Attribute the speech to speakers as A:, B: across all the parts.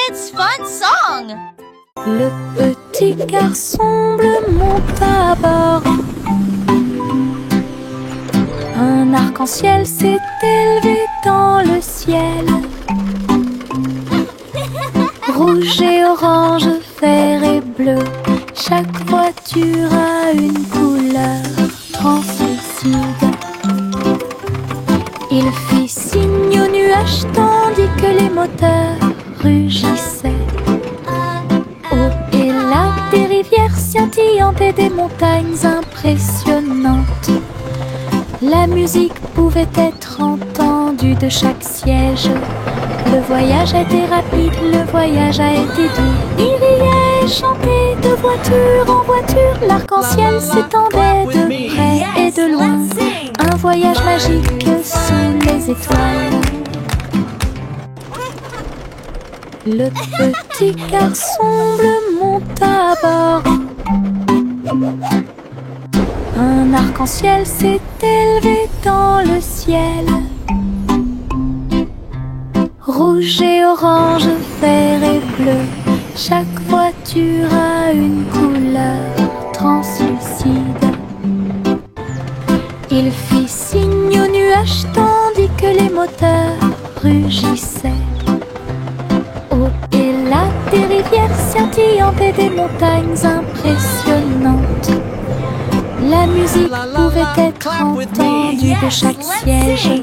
A: It's fun song!
B: Le petit garçon bleu monte à bord. Un arc-en-ciel s'est élevé dans le ciel. Rouge et orange, vert et bleu, chaque voiture a une couleur translucide. Il fit signe aux nuages tandis que les moteurs rugissaient. Au et là, des rivières scintillantes et des montagnes impressionnantes. La musique pouvait être entendue de chaque siège. Le voyage a été rapide, le voyage a été doux. Il riait et chantait de voiture en voiture. L'arc-en-ciel s'étendait de près et de loin. Un voyage magique sous les étoiles. Le petit garçon bleu monte à bord. Un arc-en-ciel s'est élevé dans le ciel. Rouge et orange, vert et bleu, chaque voiture a une couleur translucide. Il fit signe aux nuages tandis que les moteurs rugissaient. Au et là, des rivières scintillantes et des montagnes impressionnantes. La musique pouvait être entendue de chaque siège.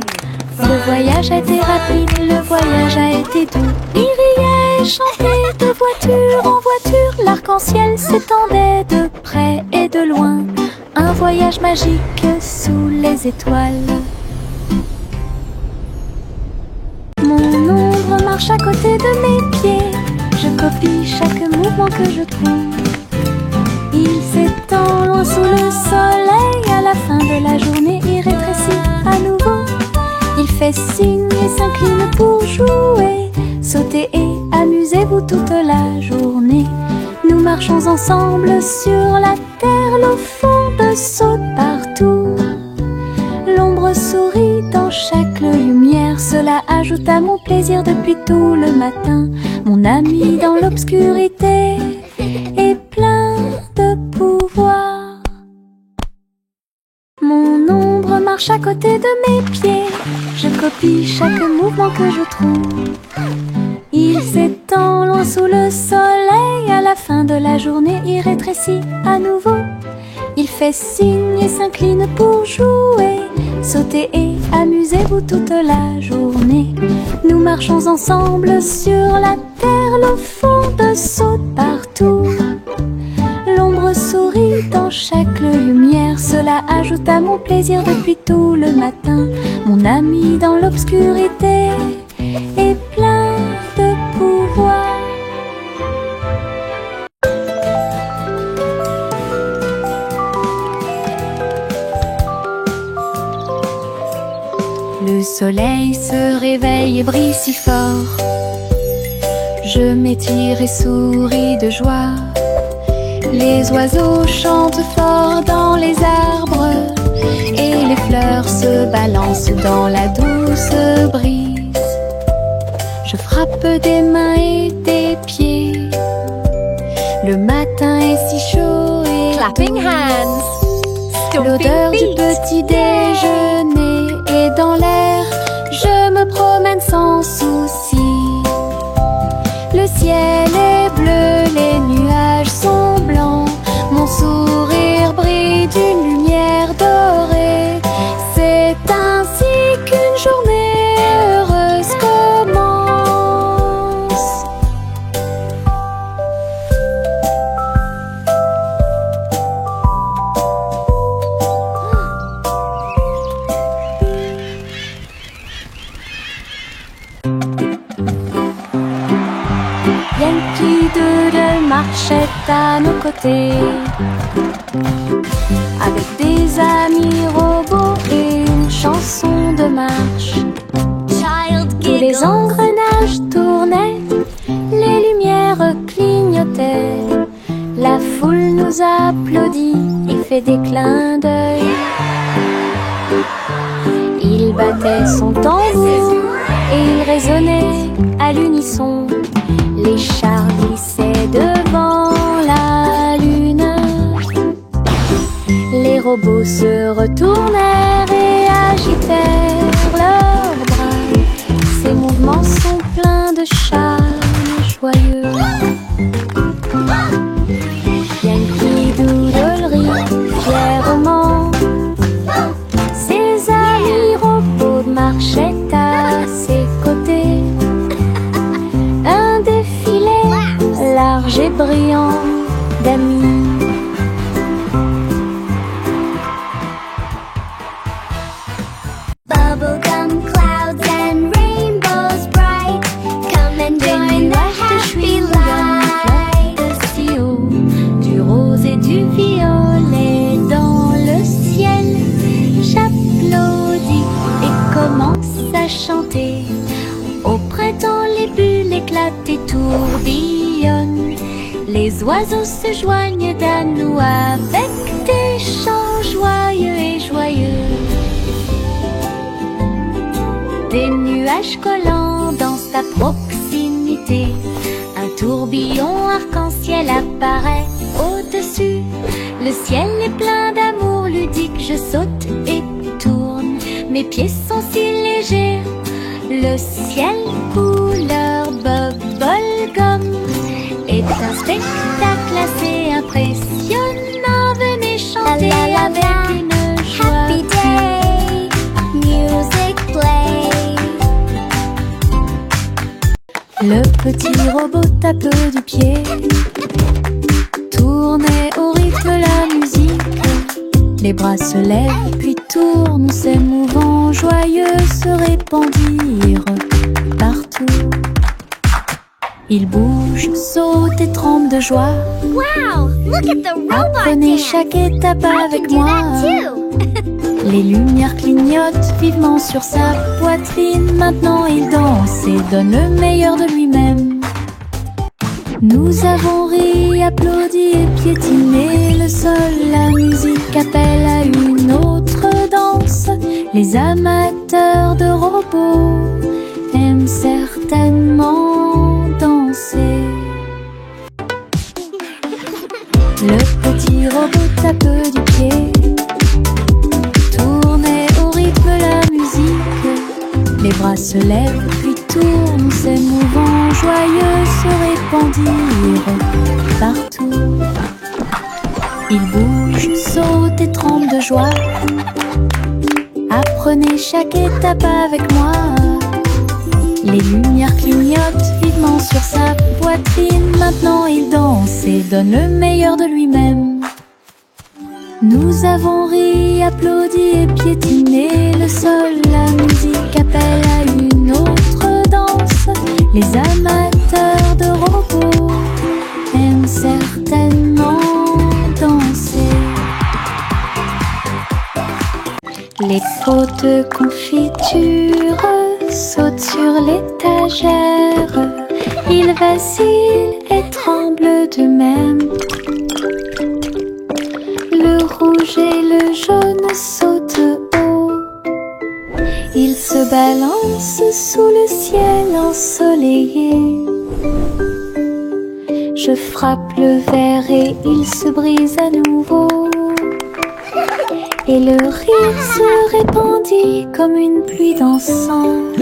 B: Le voyage a été rapide, le voyage a été doux. Il riait et chantait de voiture en voiture. L'arc-en-ciel s'étendait de près et de loin. Un voyage magique sous les étoiles. Mon ombre marche à côté de mes pieds. Je copie chaque mouvement que je trouve. Il s'étend loin sous le soleil. À la fin de la journée, il rétrécit à nouveau. Il fait signe et s'incline pour jouer. Sautez et amusez-vous toute la journée. Nous marchons ensemble sur la terre. L'eau fonde saute partout. L'ombre sourit dans chaque lumière. Cela ajoute à mon plaisir depuis tout le matin. Mon ami dans l'obscurité est plein de pouvoir. Mon ombre marche à côté de mes pieds. Je copie chaque mouvement que je trouve. Il s'étend loin sous le soleil. À la fin de la journée, il rétrécit à nouveau. Il fait signe et s'incline pour jouer. Sautez et amusez-vous toute la journée. Nous marchons ensemble sur la terre. L'eau fonde saute partout. L'ombre sourit dans chaque lumière. Cela ajoute à mon plaisir depuis tout le matin. Mon ami dans l'obscurité est plein de pouvoir. Le soleil se réveille et brille si fort. Je m'étire et souris de joie. Les oiseaux chantent fort dans les arbres et les fleurs se balancent dans la douce brise. Je frappe des mains et des pieds. Le matin est si chaud et
A: Clapping hands.
B: l'odeur du petit déjeuner est dans l'air. Je me promène sans souci. Le ciel est bleu, les nuages sont blancs. Mon sourire brille d'une lumière dorée. C'est ainsi qu'une journée heureuse commence. Yankee Doodle marchait à nos côtés, avec des amis robots et une chanson de marche. Tous les engrenages tournaient, les lumières clignotaient. La foule nous applaudit et fait des clins d'œil. Il battait son tambour et il résonnait à l'unisson. Les chars glissaient devant la lune. Les robots se retournèrent et agitèrent leurs bras. Ces mouvements sont pleins de charme joyeux. Yankee Doodle rit fièrement. Ses amis robots marchaient à ses côtés. Un défilé large et brillant d'amis.
C: Bubblegum clouds and rainbows bright, come and join the happy light.
B: De si haut, du rose et du violet dans le ciel. J'applaudis et commence à chanter. Au printemps, les bulles éclatent et tourbillonnent. Les oiseaux se joignent à nous avec des chants joyeux et joyeux. Des nuages collants dans sa proximité. Un tourbillon arc-en-ciel apparaît au-dessus. Le ciel est plein d'amour ludique. Je saute et tourne. Mes pieds sont si légers. Le ciel couleur bubblegum est un spectacle assez impressionnant. Venez chanter avec une joie.
C: Happy day, music play.
B: Le petit robot tape du pied, tournait au rythme la musique. Les bras se lèvent puis tournent, ces mouvements joyeux se répandirent partout. Ils bougent, sautent et tremblent de joie.
C: Wow, look at the robot
B: Apprenez
C: dance.
B: chaque étape
C: I
B: avec
C: can do
B: moi.
C: that too.
B: Les lumières clignotent vivement sur sa poitrine. Maintenant il danse et donne le meilleur de lui-même. Nous avons ri, applaudi et piétiné le sol. La musique appelle à une autre danse. Les amateurs de robots aiment certainement danser. Le petit robot tape du pied, tournait au rythme la musique. Les bras se lèvent puis tournent, ces mouvements joyeux se répandirent partout. Ils bougent, sautent et tremblent de joie. Apprenez chaque étape avec moi. Les lumières clignotent vivement sur sa poitrine. Maintenant il danse et donne le meilleur de lui-même. Nous avons ri, applaudi et piétiné le sol. La musique appelle à une autre danse. Les amateurs de robots aiment certainement danser. Les pots de confiture sautent sur l'étagère. Ils vacillent et tremblent d'eux-mêmes. Le rouge et le jaune sautent haut. Ils se balancent sous le ciel ensoleillé. Je frappe le verre et il se brise à nouveau. Et le rire se répandit comme une pluie dansante.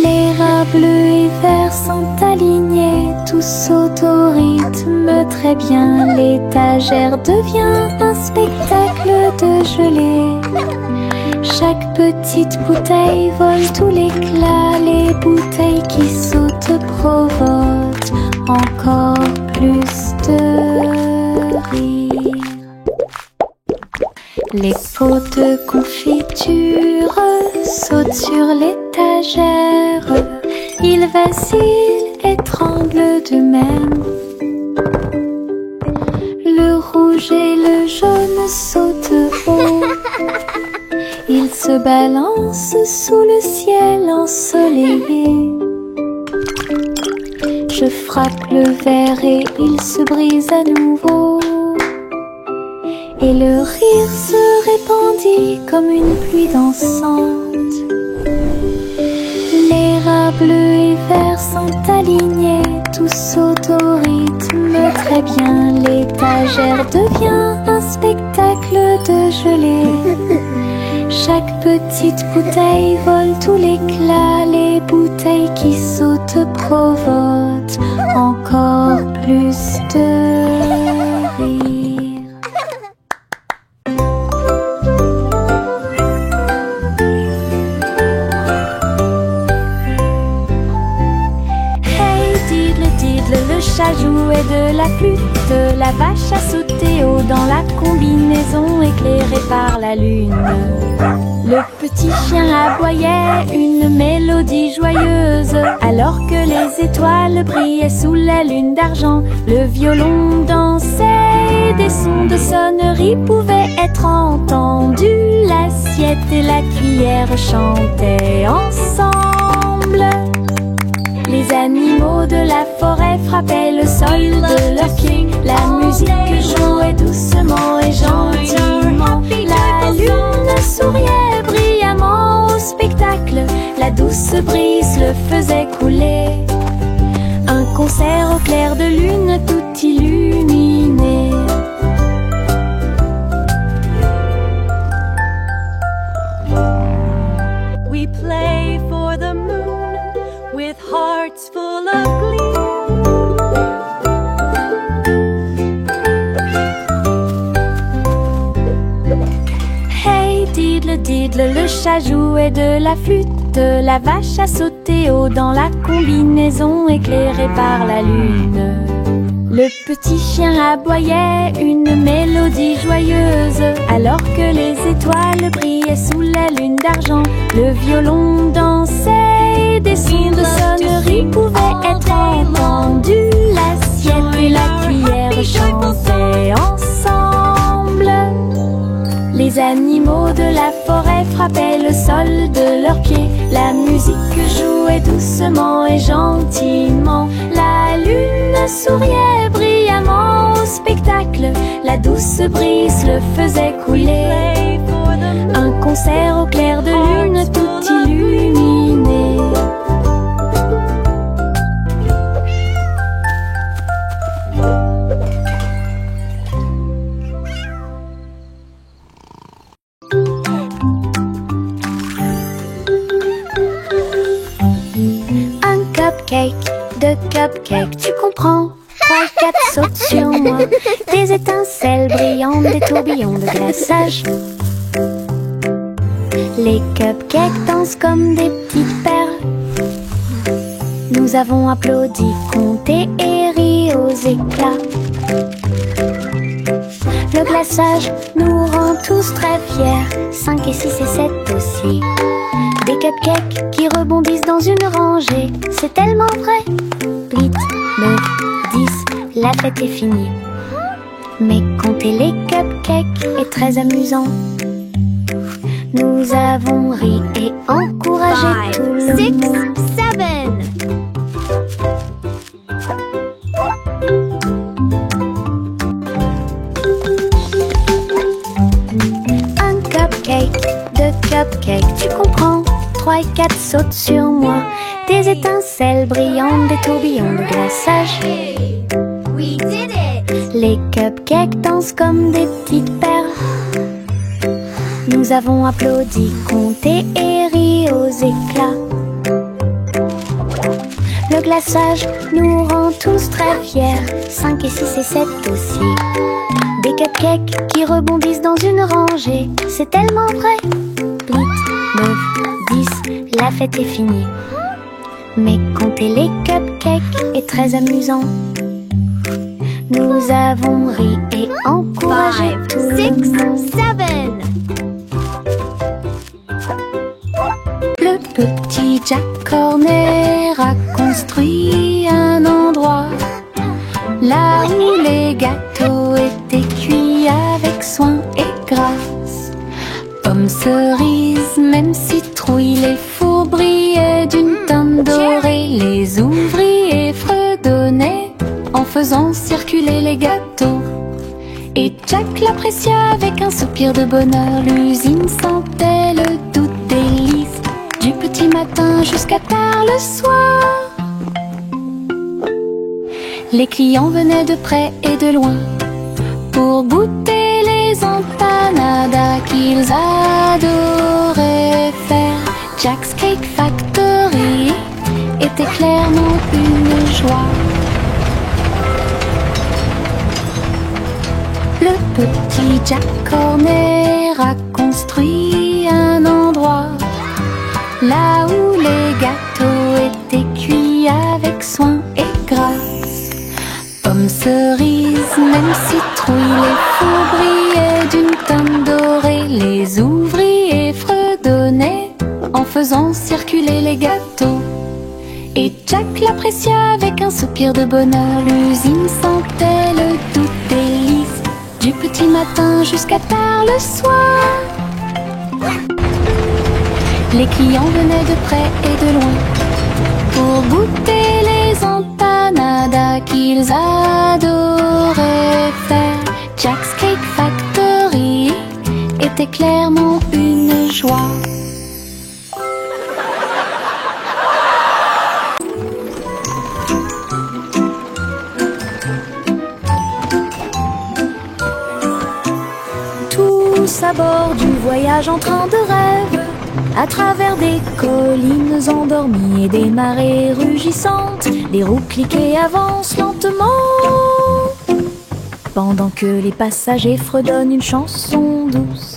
B: Les rats bleus et verts sont alignés, tous sautent au rythme très bien. L'étagère devient un spectacle de gelée. Chaque petite bouteille vole tout l'éclat. Les bouteilles qui sautent provoquent encore plus de rire. Les pots de confiture sautent sur l'étagère. Ils vacillent et tremblent d'eux-mêmes. Le rouge et le jaune sautent haut. Ils se balancent sous le ciel ensoleillé. Je frappe le verre et il se brise à nouveau. Et le rire se répandit comme une pluie dansante. Les rats bleus et verts sont alignés, tous au rythme très bien. L'étagère devient un spectacle de gelée. Chaque petite bouteille vole tout l'éclat. Les bouteilles qui sautent provoquent encore plus de rire. Hey diddle diddle, le chat jouait de la flûte. La vache a sauté haut dans la combinaison éclairée par la lune. Le petit chien aboyait une mélodie joyeuse, alors que les étoiles brillaient sous la lune d'argent. Le violon dansait, des sons de sonnerie pouvaient être entendus. L'assiette et la cuillère chantaient ensemble. Les animaux de la forêt frappaient le sol de leurs pieds. La musique jouait doucement et gentiment. La lune souriait brillamment au spectacle. La douce brise le faisait couler. Un concert au clair de lune tout illuminé. We play for the moon with hearts full of glee. Hey diddle diddle, le chat jouait de la flûte. La vache a sauté haut dans la combinaison éclairée par la lune. Le petit chien aboyait une mélodie joyeuse, alors que les étoiles brillaient sous la lune d'argent. Le violon dansait, des sons de sonnerie pouvaient être entendus. L'assiette et la cuillère chantaient ensemble. Les animaux de la forêt frappaient le sol de leurs pieds. La musique jouait doucement et gentiment. La lune souriait brillamment au spectacle. La douce brise le faisait couler. Un concert au clair de lune tout illuminé. Cupcake, deux cupcakes, tu comprends? 3, 4 sautent sur moi. Des étincelles brillantes, des tourbillons de glaçage. Les cupcakes dansent comme des petites perles. Nous avons applaudi, compté et ri aux éclats. Le glaçage nous rend tous très fiers. 5 et 6 et 7 aussi. Des cupcakes qui rebondissent dans une rangée. C'est tellement vrai. 8, 9, 10, la fête est finie. Mais compter les cupcakes est très amusant. Nous avons ri et encouragé tout le
A: 6,
B: monde.
A: 7.
B: Un cupcake, deux cupcakes, tu comprends? 3 et 4 sautent sur moi. Des étincelles brillantes, des tourbillons de glaçage.
A: We did it!
B: Les cupcakes dansent comme des petites perles. Nous avons applaudi, compté et ri aux éclats. Le glaçage nous rend tous très fiers. 5 et 6 et 7 aussi. Des cupcakes qui rebondissent dans une rangée. C'est tellement vrai. 8, 9, 10, la fête est finie. Mais compter les cupcakes est très amusant. Nous avons ri et encouragé
A: 5,
B: tout le
A: 6,
B: monde.
A: 7.
B: Le petit Jack Horner a construit un endroit là où les gâteaux étaient cuits avec soin et grâce. Pommes, cerises, même citrouilles, les fours brillaient d'une teinte dorée. Les ouvriers fredonnaient en faisant circuler les gâteaux. Et Jack l'apprécia avec un soupir de bonheur. L'usine sentait le doux délice du petit matin jusqu'à tard le soir. Les clients venaient de près et de loin pour goûter les empanadas qu'ils adoraient faire. Jack's Cake Factory était clairement une joie. Le petit Jack Horner a construit un endroit là où les gâteaux étaient cuits avec soin et grâce. Pommes, cerises, même citrouilles, les fours brillaient d'une teinte dorée. Les ouvriers fredonnaient en faisant circuler les gâteaux. Et Jack l'apprécia avec un soupir de bonheur. L'usine sentait le doux délice du petit matin jusqu'à tard le soir. Les clients venaient de près et de loin pour goûter les empanadas qu'ils adoraient faire. Jack's Cake Factory était clairement une joie. Tous à bord du voyage en train de rêve, à travers des collines endormies et des marées rugissantes, les roues cliquent et avancent lentement, pendant que les passagers fredonnent une chanson douce.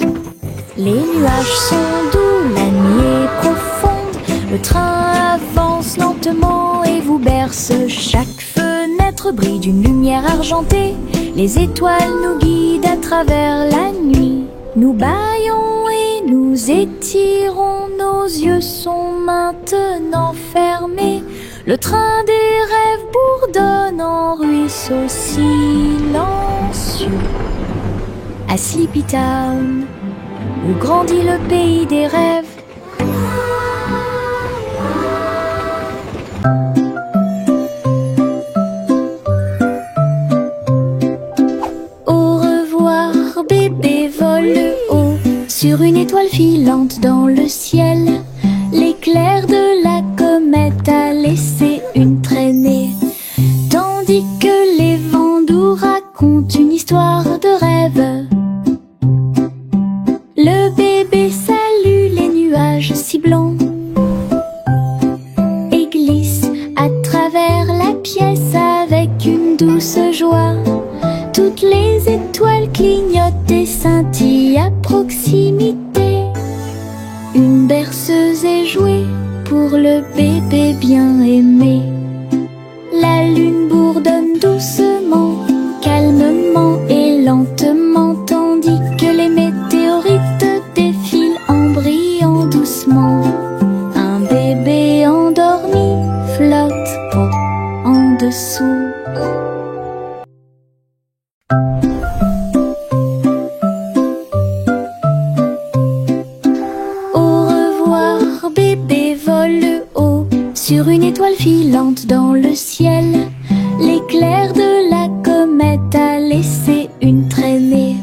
B: Les nuages sont doux, la nuit est profonde, le train avance lentement et vous berce. Chaque fenêtre brille d'une lumière argentée, les étoiles nous guident à travers la nuit. Nous bâillons et nous étirons, nos yeux sont maintenant fermés. Le train des rêves bourdonne en ruisseau silencieux. À Sleepy Town, où grandit le pays des rêves. Au revoir, bébé vole haut sur une étoile filante dans le ciel. L'éclair de la comète a laissé une traînée, tandis que les vents doux racontent une histoire de rêve. Le bébé salue les nuages si blancs et glisse à travers la pièce avec une douce joie. Toutes les étoiles clignotent et scintillent à proximité. Une berceuse est jouée pour le bébé bien aimé. La lune bourdonne doucement, calmement et lentement, tandis que les météorites défilent en brillant doucement. Un bébé endormi flotte en dessous. Bébé vole haut sur une étoile filante dans le ciel. L'éclair de la comète a laissé une traînée,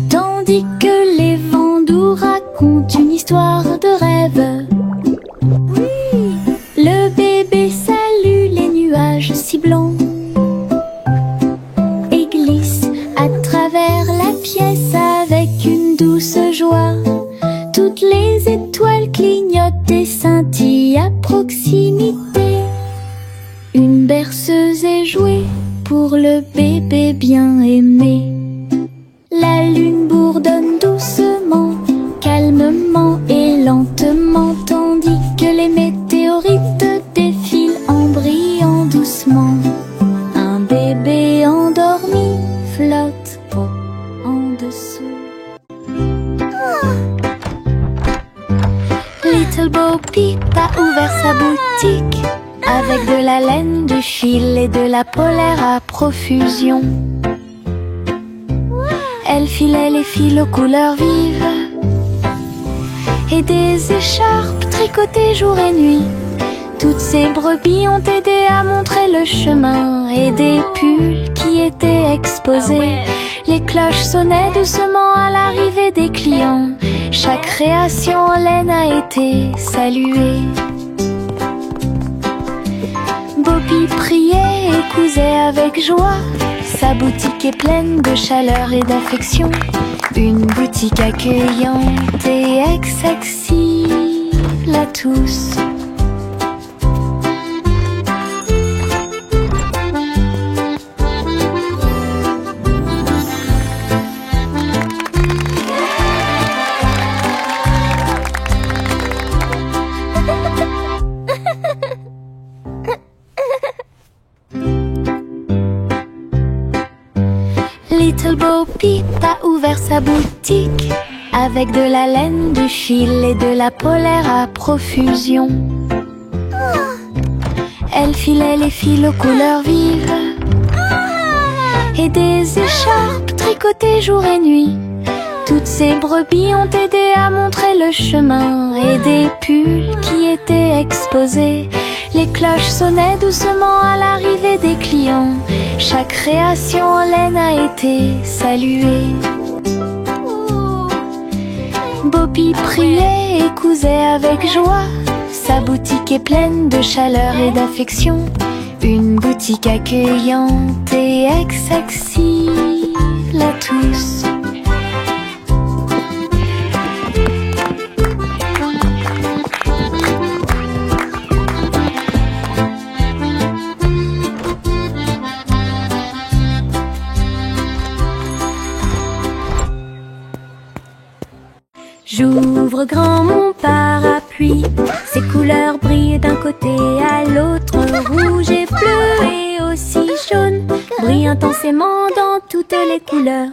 B: tandis que les vents doux racontent une histoire de rêve. Le bébé salue les nuages si blancs et glisse à travers la pièce avec une douce joie. Toutes les étoiles clignotent et scintillent à proximité. Une berceuse est jouée pour le bébé bien aimé. La lune bourdonne doucement, calmement et lentement, tandis que les météorites défilent en brillant doucement. Un bébé endormi flotte en dessous. Little Bo Peep a ouvert sa boutique avec de la laine, du fil et de la polaire à profusion. Elle filait les fils aux couleurs vives et des écharpes tricotées jour et nuit. Toutes ces brebis ont aidé à montrer le chemin et des pulls qui étaient exposés. Les cloches sonnaient doucement à l'arrivée des clients. Chaque création en laine a été saluée. Bo Poppy priait et cousait avec joie. Sa boutique est pleine de chaleur et d'affection. Une boutique accueillante et accessible à tous. Little Bo Peep a ouvert sa boutique avec de la laine, du fil et de la polaire à profusion. Elle filait les fils aux couleurs vives et des écharpes tricotées jour et nuit. Toutes ces brebis ont aidé à montrer le chemin et des pulls qui étaient exposés. Les cloches sonnaient doucement à l'arrivée des clients. Chaque création en laine a été saluée. Poppy priait et cousait avec joie. Sa boutique est pleine de chaleur et d'affection. Une boutique accueillante et accessible à tous. J'ouvre grand mon parapluie, ses couleurs brillent d'un côté à l'autre, rouge et bleu et aussi jaune, brillent intensément dans toutes les couleurs.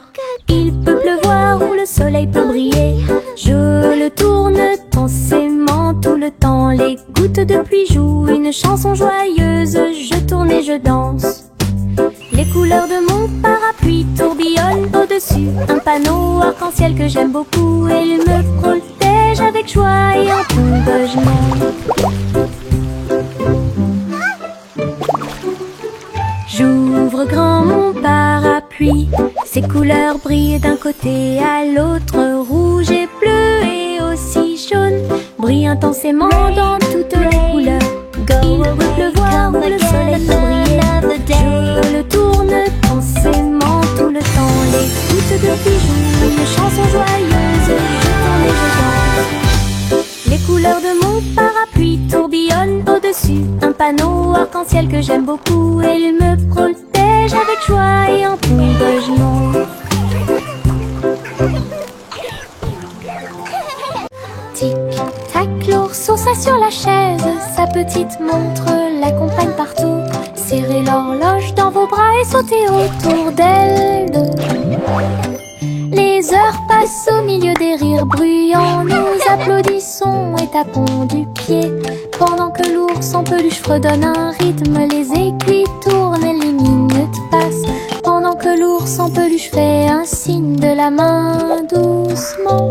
B: Il peut pleuvoir ou le soleil peut briller, je le tourne intensément tout le temps. Les gouttes de pluie jouent une chanson joyeuse, je tourne et je danse. Les couleurs de mon parapluie tourbillonnent au-dessus un panneau arc-en-ciel que j'aime beaucoup. Et il me protège avec joie et encouragement. J'ouvre grand mon parapluie, ses couleurs brillent d'un côté à l'autre, rouge et bleu et aussi jaune, brillent intensément dans toutes les couleurs. Il peut pleuvoir ou le soleil peut briller, je le tourne intensément tout le temps. Les gouttes de pluie jouent une chanson joyeuse, je tourne et je danse. Les couleurs de mon parapluie tourbillonnent au-dessus un panneau arc-en-ciel que j'aime beaucoup. Et il me protège avec joie et encouragement. Tic-tac, l'ourson s'assied sur la chaise, sa petite montre l'accompagne partout. Serrez l'horloge dans vos bras et sautez autour d'elle. Les heures passent au milieu des rires bruyants, nous applaudissons et tapons du pied. Pendant que l'ours en peluche fredonne un rythme, les aiguilles tournent et les minutes passent. Pendant que l'ours en peluche fait un signe de la main doucement.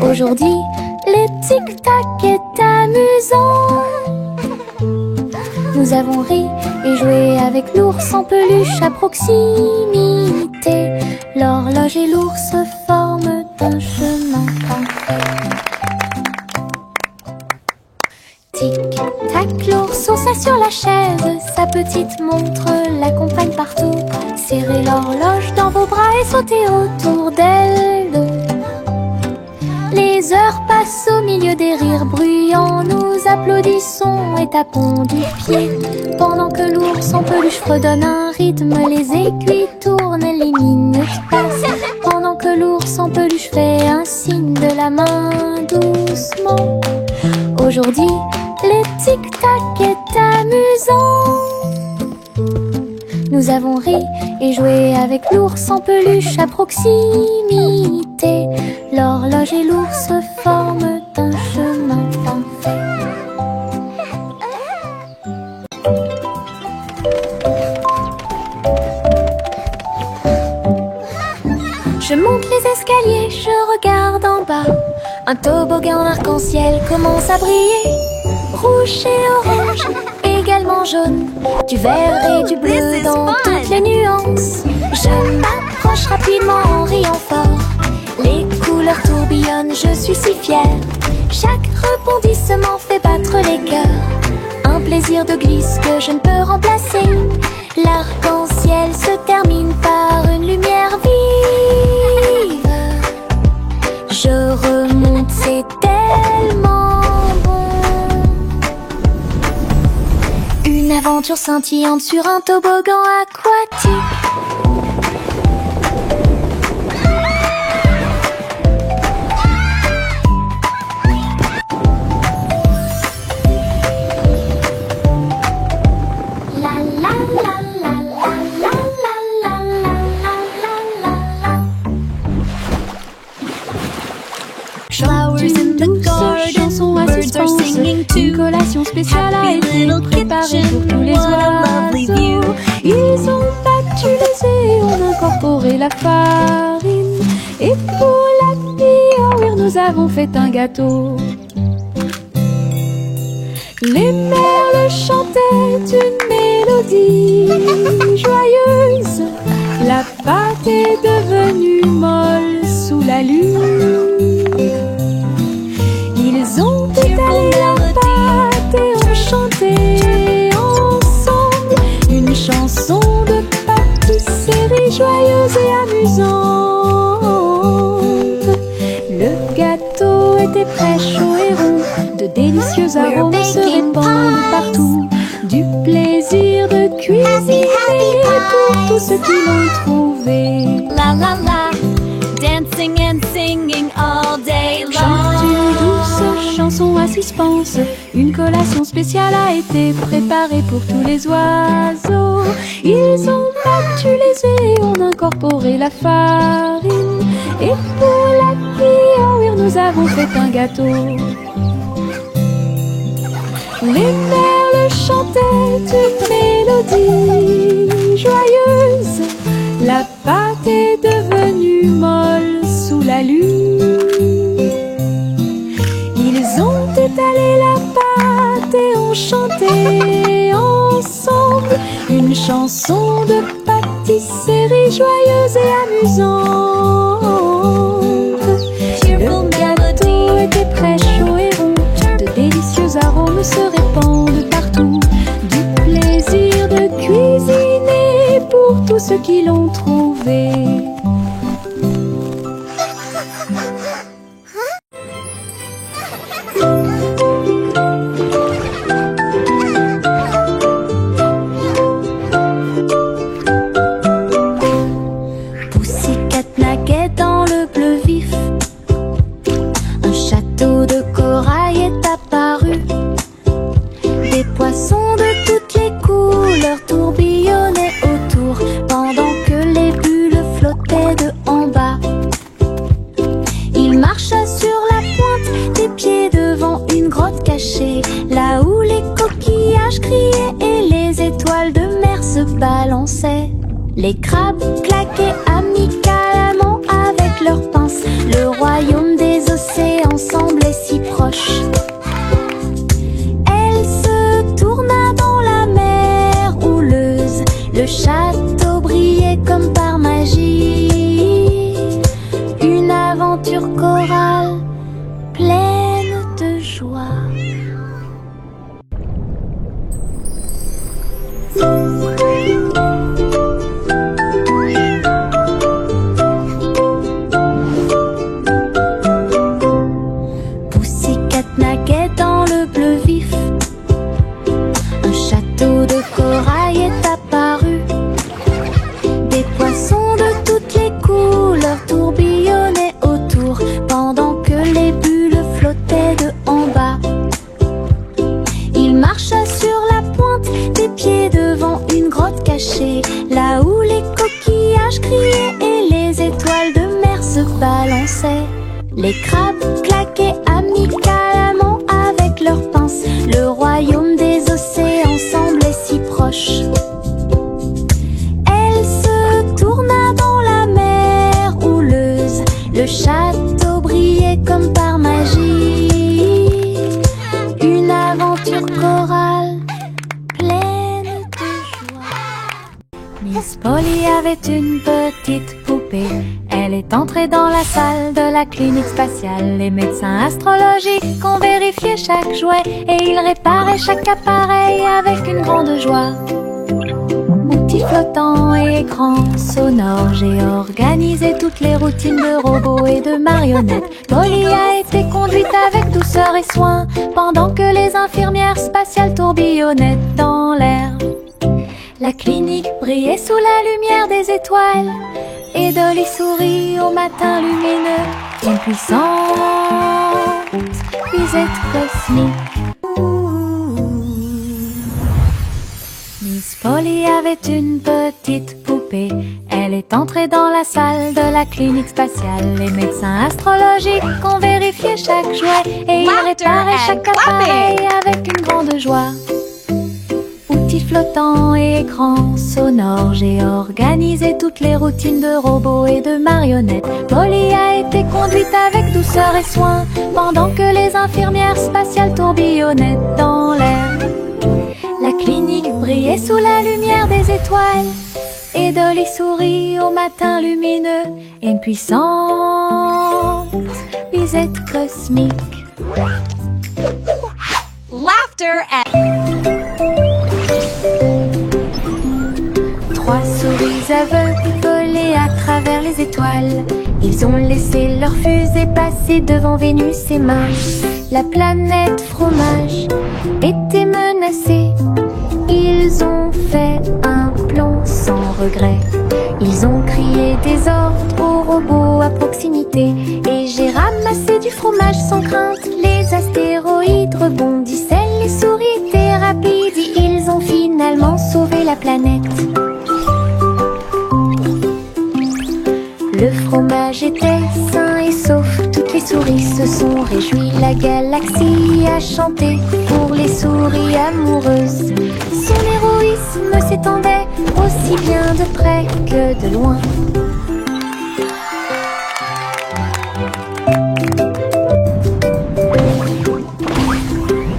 B: Aujourd'hui, le tic-tac est amusant. Nous avons ri et joué avec l'ours en peluche à proximité. L'horloge et l'ours forment un chemin parfait. Tic-tac, l'ourson s'assied sur la chaise, sa petite montre l'accompagne partout. Serrez l'horloge dans vos bras et sautez autour d'elle. Les heures passent au milieu des rires bruyants, nous applaudissons et tapons du pied. Pendant que l'ours en peluche fredonne un rythme, les aiguilles tournent et les minutes passent. Pendant que l'ours en peluche fait un signe de la main doucement. Aujourd'hui, le tic-tac est amusant. Nous avons ri et joué avec l'ours en peluche à proximité. L'horloge et l'ours forment un chemin parfait. Je monte les escaliers, je regarde en bas. Un toboggan arc-en-ciel commence à briller. Rouge et orange, également jaune, du vert et du bleu dans toutes les nuances. Je m'approche rapidement en riant fort. Les couleurs tourbillonnent, je suis si fière. Chaque rebondissement fait battre les cœurs. Un plaisir lumière de glisse que je ne peux remplacer. L'arc-en-ciel se termine par une lumière vive. Je remonte, c'est tellement bon. Une aventure scintillante sur un toboggan aquatique.
A: Flowers in the garden, birds are singing too.
B: Une collation spéciale a été préparée pour tous les oiseaux. Ils ont battu les œufs et ont incorporé la farine. Et pour l'happy hour, nous avons fait un gâteau. Les merles chantaient une mélodie joyeuse. La pâte est devenue molle sous la lune. Ils ont étalé la pâte et ont chanté ensemble une chanson de pâtisserie joyeuse et amusante. Le gâteau était prêt, chaud et rond. De délicieux arômes se répandent partout. Du plaisir de cuisiner pour tous ceux qui l'ont trouvé.
A: La la la, dancing and singing all day
B: Chante une
A: long.
B: douce chanson à suspense. Une collation spéciale a été préparée pour tous les oiseaux. Ils ont battu les œufs et ont incorporé la farine. Et pour l'happy hour, nous avons fait un gâteau. Les merles chantaient une mélodie joyeuse. La pâte est devenue molle sous la lune. Ils ont étalé la pâte et ont chanté ensemble une chanson de pâtisserie joyeuse et amusante. Le gâteau était prêt, chaud et rond. De délicieux arômes se répandent partout. Du plaisir de cuisiner pour tous ceux qui l'ont trouvé. Pussycat naquait dans le bleu vif. Un château de corail est apparu. Des poissons de toutes les couleurs tourbillonnaient autour pendant que les bulles flottaient de en bas. Il marcha sur la pointe des pieds devant une grotte cachée, là où les coquillages criaient et les étoiles de mer se balançaient. Les crabes claquaient amicalement avec leurs pinces. Le royaume des océans semblait si proche. Elle se tourna dans la mer houleuse. Le château brillait comme par magie. Une aventure chorale pleine de joie. Pussycat naquait dans le bleu vif. Un château de corail est apparu. Des poissons de toutes les couleurs tourbillonnaient autour pendant que les bulles flottaient de en bas. Il marcha sur la pointe des pieds devant une grotte cachée, là où les coquillages criaient et les étoiles de mer se balançaient. Les crabes claquaient amicalement avec leurs pinces. Le royaume des océans semblait si proche. Elle se tourna dans la mer houleuse. Le château brillait comme par magie. Une aventure chorale pleine de joie. Miss Polly avait une petite poupée. Elle est entrée dans la salle de la clinique spatiale. Les médecins astrologiques ont vérifié chaque jouet et ils réparaient chaque appareil avec une grande joie. Outils flottants et écrans sonores, j'ai organisé toutes les routines de robots et de marionnettes. Polly a été conduite avec douceur et soin pendant que les infirmières spatiales tourbillonnaient dans l'air. La clinique brillait sous la lumière des étoiles et Dolly sourit au matin lumineux. Une puissante visite cosmique. Miss Polly avait une petite poupée. Elle est entrée dans la salle de la clinique spatiale. Les médecins astrologiques ont vérifié chaque jouet et ils réparaient chaque appareil avec une grande joie. Outils flottants et écrans sonores, j'ai organisé toutes les routines de robots et de marionnettes. Polly a été conduite avec douceur et soin pendant que les infirmières spatiales tourbillonnaient dans l'air. La clinique brillait sous la lumière des étoiles et Dolly sourit au matin lumineux. Une puissante visite cosmique.
A: Laughter at...
B: Trois souris aveugles volaient à travers les étoiles. Ils ont laissé leur fusée passer devant Vénus et Mars. La planète fromage était menacée. Ils ont fait un plan sans regret. Ils ont crié des ordres aux robots à proximité. Et j'ai ramassé du fromage sans crainte. Les astéroïdes rebondissaient, les souris étaient rapides. Et ils ont finalement sauvé la planète. Le fromage était sain et sauf. Toutes les souris se sont réjouies. La galaxie a chanté pour les souris amoureuses. Son héroïsme s'étendait aussi bien de près que de loin.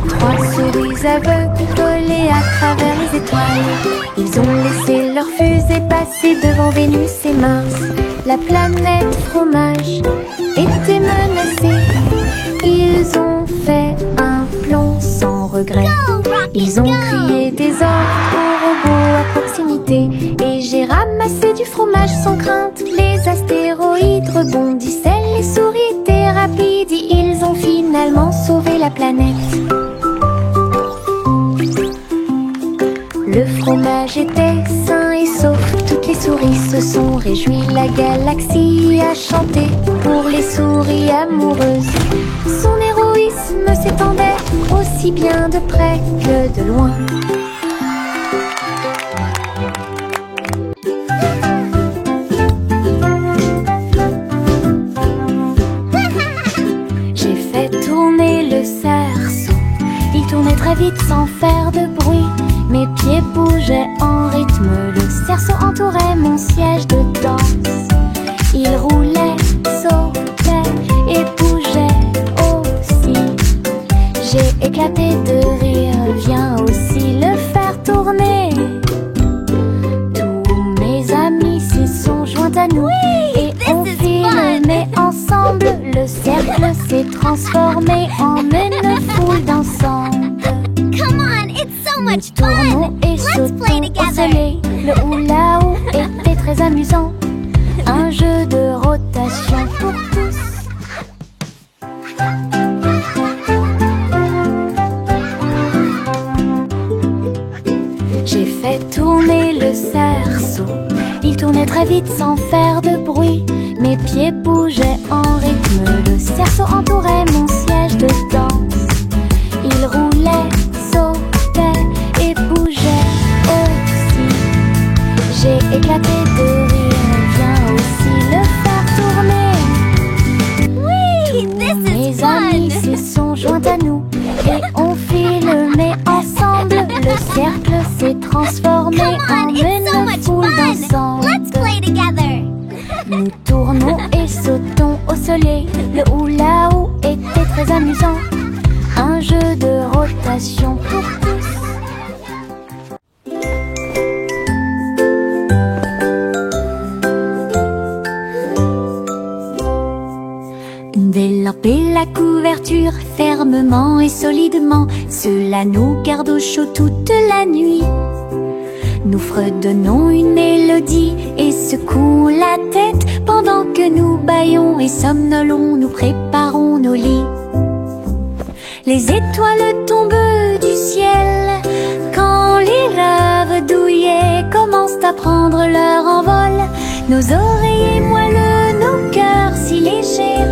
B: Trois souris aveugles volaient à travers les étoiles. Ils ont laissé leur fusée passer devant Vénus et Mars. La planète fromage était menacée. Ils ont fait un plan sans regret. Ils ont crié des ordres aux robots à proximité. Et j'ai ramassé du fromage sans crainte. Les astéroïdes rebondissaient, les souris étaient rapides. Et ils ont finalement sauvé la planète. Le fromage était sain et sauf. Toutes les souris se sont réjouies. La galaxie a chanté pour les souris amoureuses. Son héroïsme s'étendait aussi bien de près que de loin. J'ai fait tourner le cerceau. Il tournait très vite sans faire de bruit. Mes pieds bougeaient en rythme, le cerceau entourait mon siège de danse. Il roulait, sautait et bougeait aussi. J'ai éclaté de rire, viens aussi le faire tourner. Tous mes amis s'y sont joints à nous et on filmait ensemble. Le cercle s'est transformé en une foule dansante. Nous tournons et sautons au soleil. Le hula-hoop était très amusant. Un jeu de rotation pour tous. J'ai fait tourner le cerceau. Il tournait très vite sans faire de bruit. Mes pieds bougeaient en rythme. Le cerceau entourait mon siège de danse. Il roulait, sautait et bougeait aussi. J'ai éclaté de rire, viens aussi le faire tourner. Oui, tous mes amis s'y sont joints à nous et on filmait ensemble. Le cercle s'est transformé en une foule dansante. Nous tournons et sautons au soleil. Le hula-hoop était très amusant. couverture fermement et solidement. Cela nous garde au chaud toute la nuit. Nous fredonnons une mélodie et secouons la tête pendant que nous bâillons et somnolons, nous préparons nos lits. Les étoiles tombent du ciel quand les rêves douillets commencent à prendre leur envol. Nos oreillers moelleux, nos cœurs si légers,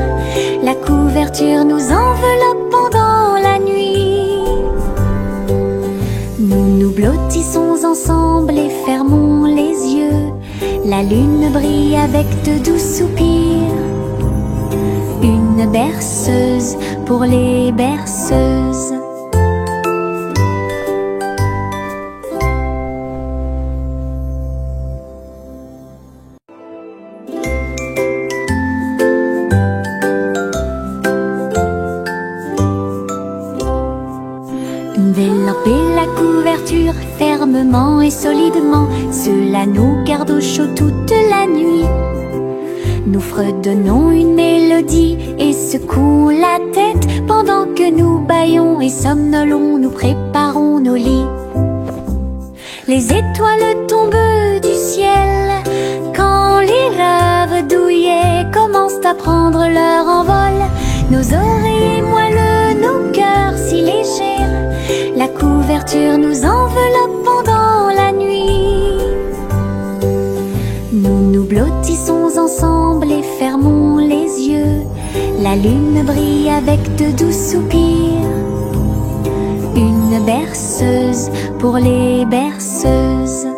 B: la couverture nous enveloppe pendant la nuit. Nous nous blottissons ensemble et fermons les yeux. La lune brille avec de doux soupirs. Une berceuse pour les berceuses. Envelopper la couverture fermement et solidement, cela nous garde au chaud toute la nuit. Nous fredonnons une mélodie et secouons la tête pendant que nous bâillons et somnolons, nous préparons nos lits. Les étoiles tombent du ciel quand les rêves douillets commencent à prendre leur envol. Nos oreillers moelleux, nos cœurs si légers, la couverture nous enveloppe pendant la nuit. Nous nous blottissons ensemble et fermons les yeux. La lune brille avec de doux soupirs. Une berceuse pour les berceuses.